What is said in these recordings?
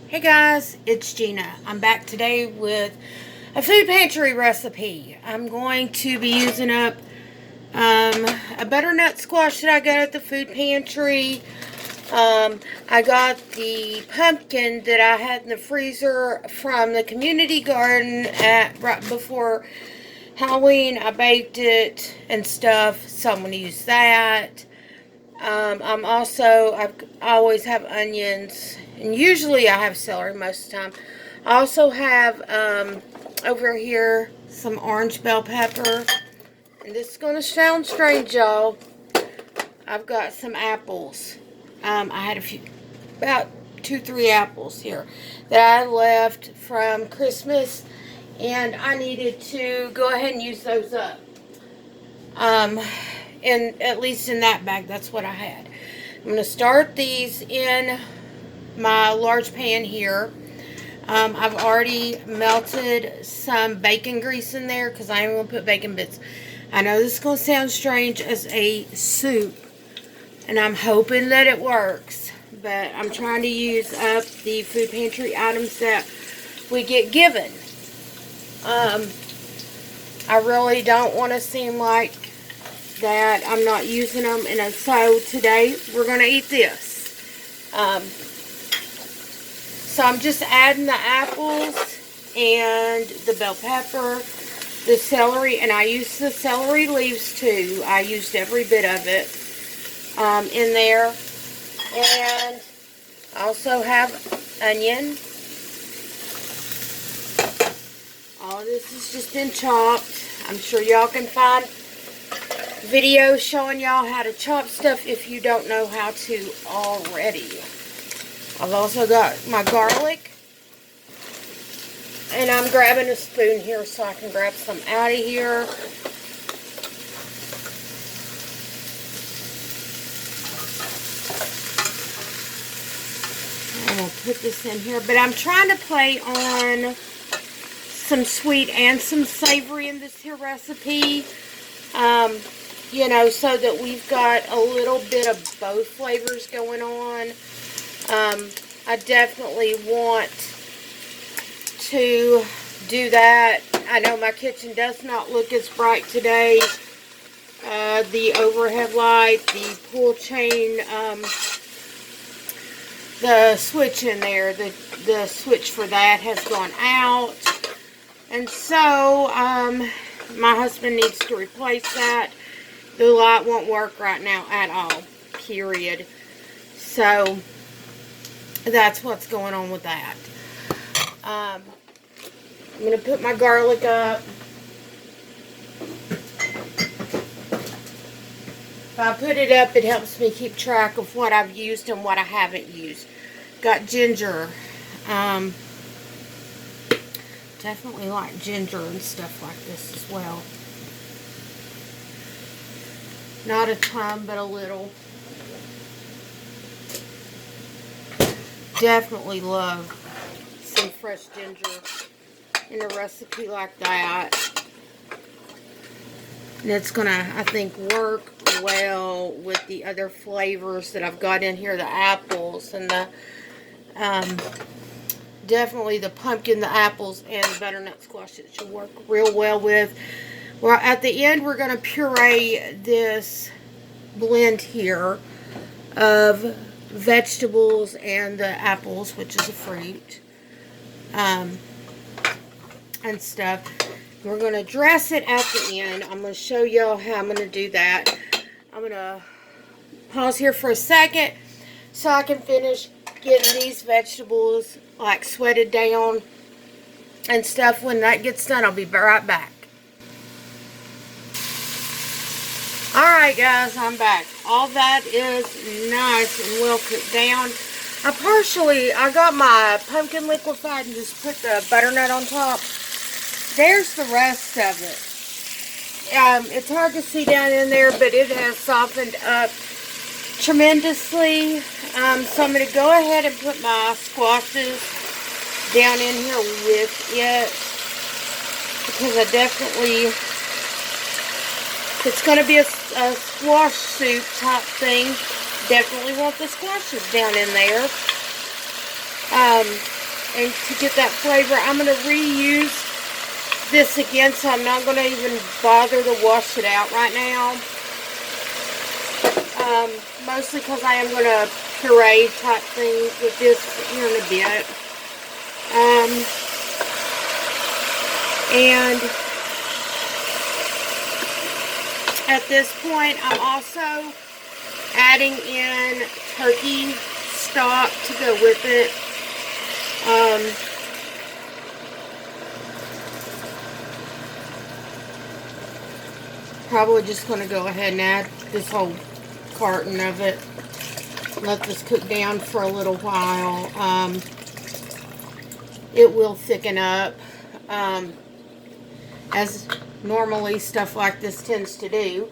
Hey guys, it's Gina. I'm back today with a food pantry recipe. I'm going to be using up a butternut squash that I got at the food pantry. I got the pumpkin that I had in the freezer from the community garden right before Halloween. I baked it and stuff, so I'm going to use that. I always have onions, and usually I have celery most of the time. I also have, over here, some orange bell pepper, and this is going to sound strange, y'all. I've got some apples. I had about 2-3 apples here that I left from Christmas, and I needed to go ahead and use those up. And at least in that bag, that's what I had. I'm going to start these in my large pan here. I've already melted some bacon grease in there because I am going to put bacon bits. I know this is going to sound strange as a soup, and I'm hoping that it works, but I'm trying to use up the food pantry items that we get given. I really don't want to seem like that I'm not using them, and so today we're going to eat this. So I'm just adding the apples and the bell pepper, the celery, and I used the celery leaves too. I used every bit of it in there. And I also have onion. All of this has just been chopped. I'm sure y'all can find videos showing y'all how to chop stuff if you don't know how to already. I've also got my garlic, and I'm grabbing a spoon here so I can grab some out of here. I'm going to put this in here, but I'm trying to play on some sweet and some savory in this here recipe. You know, so that we've got a little bit of both flavors going on. I definitely want to do that. I know my kitchen does not look as bright today. The overhead light, the pull chain, the switch in there, the switch for that has gone out. And so, my husband needs to replace that. The light won't work right now at all, period. So, that's what's going on with that. I'm going to put my garlic up. If I put it up, it helps me keep track of what I've used and what I haven't used. Got ginger. Definitely like ginger and stuff like this as well. Not a ton, but a little. Definitely love some fresh ginger in a recipe like that. And it's gonna, I think, work well with the other flavors that I've got in here. The apples and the, definitely the pumpkin, the apples, and the butternut squash. It should work real well with. Well, at the end, we're going to puree this blend here of vegetables and the apples, which is a fruit, and stuff. We're going to dress it at the end. I'm going to show y'all how I'm going to do that. I'm going to pause here for a second so I can finish getting these vegetables like sweated down and stuff. When that gets done, I'll be right back. Alright guys, I'm back. All that is nice and well cooked down. I got my pumpkin liquefied and just put the butternut on top. There's the rest of it. It's hard to see down in there, but it has softened up tremendously. So I'm going to go ahead and put my squashes down in here with it, because I definitely, it's going to be a squash soup type thing. Definitely want the squashes down in there. and to get that flavor. I'm going to reuse this again, so I'm not going to even bother to wash it out right now. Mostly because I am going to puree type thing with this here in a bit. And at this point, I'm also adding in turkey stock to go with it. Probably just going to go ahead and add this whole carton of it. Let this cook down for a little while. It will thicken up, as normally stuff like this tends to do.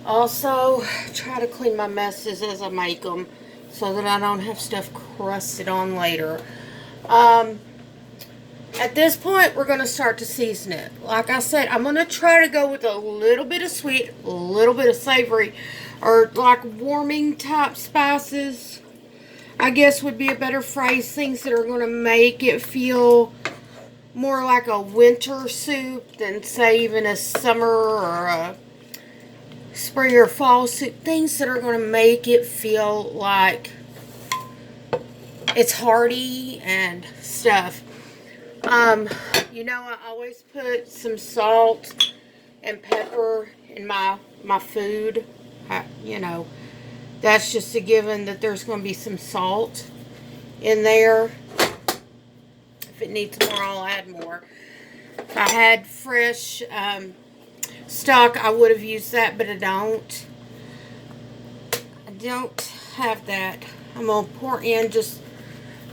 Also, try to clean my messes as I make them so that I don't have stuff crusted on later. At this point, we're going to start to season it. Like I said, I'm going to try to go with a little bit of sweet, a little bit of savory, or like warming type spices, I guess would be a better phrase. Things that are going to make it feel more like a winter soup than, say, even a summer or a spring or fall soup. Things that are going to make it feel like it's hearty and stuff. You know, I always put some salt and pepper in my food. You know, that's just a given that there's going to be some salt in there. If it needs more, I'll add more. If I had fresh stock, I would have used that, but I don't. I don't have that. I'm going to pour in just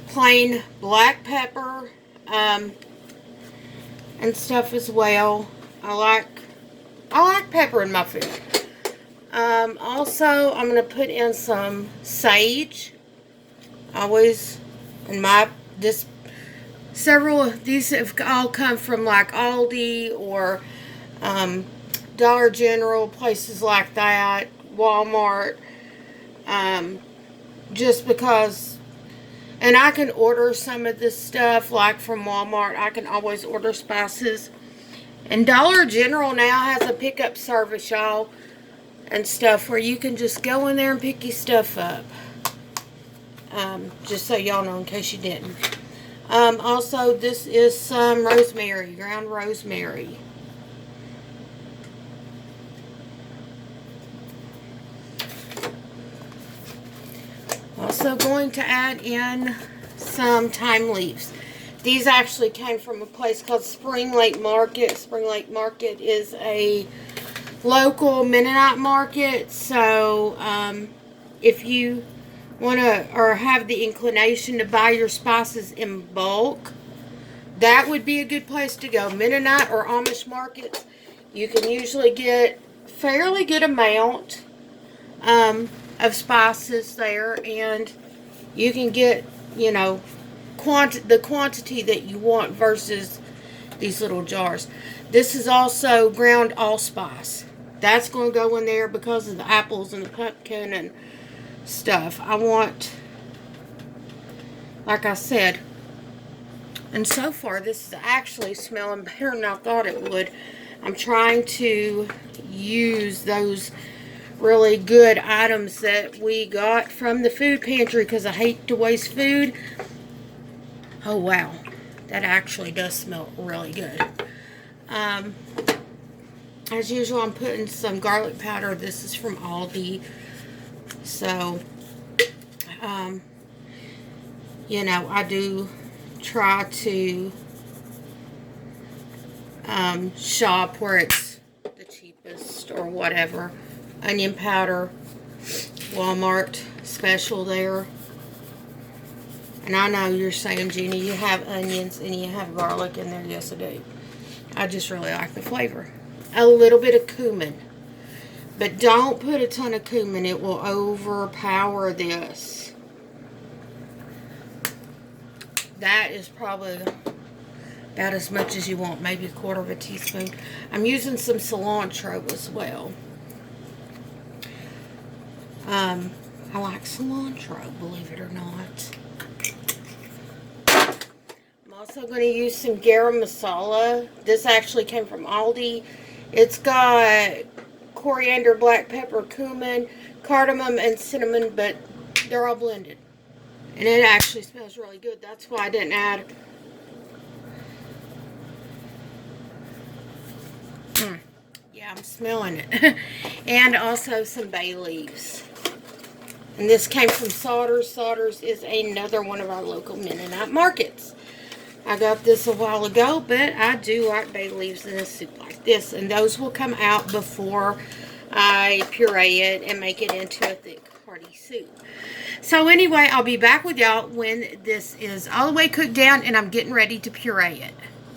plain black pepper and stuff as well. I like pepper in my food. Also, I'm going to put in some sage. Always in several of these have all come from like Aldi or Dollar General, places like that, Walmart. Just because, and I can order some of this stuff like from Walmart. I can always order spices. And Dollar General now has a pickup service, y'all, and stuff where you can just go in there and pick your stuff up. Just so y'all know in case you didn't. Also, this is some rosemary, ground rosemary. Also going to add in some thyme leaves. These actually came from a place called Spring Lake Market. Spring Lake Market is a local Mennonite market. So if you want to or have the inclination to buy your spices in bulk, that would be a good place to go. Mennonite or Amish markets, you can usually get fairly good amount of spices there, and you can get, you know, the quantity that you want versus these little jars. This is also ground allspice. That's going to go in there because of the apples and the pumpkin and stuff. I want, like I said, and so far this is actually smelling better than I thought it would. I'm trying to use those really good items that we got from the food pantry because I hate to waste food. Oh wow, that actually does smell really good. As usual, I'm putting some garlic powder. This is from Aldi. So, you know, I do try to shop where it's the cheapest or whatever. Onion powder, Walmart special there. And I know you're saying, Jeannie, you have onions and you have garlic in there. Yes, I do. I just really like the flavor. A little bit of cumin. But don't put a ton of cumin. It will overpower this. That is probably about as much as you want. Maybe a quarter of a teaspoon. I'm using some cilantro as well. I like cilantro, believe it or not. Also going to use some garam masala. This actually came from Aldi. It's got coriander, black pepper, cumin, cardamom, and cinnamon, but they're all blended. And it actually smells really good. That's why I didn't add. Yeah, I'm smelling it. And also some bay leaves. And this came from Sodders. Sodders is another one of our local Mennonite markets. I got this a while ago, but I do like bay leaves in a soup like this. And those will come out before I puree it and make it into a thick, hearty soup. So anyway, I'll be back with y'all when this is all the way cooked down and I'm getting ready to puree it.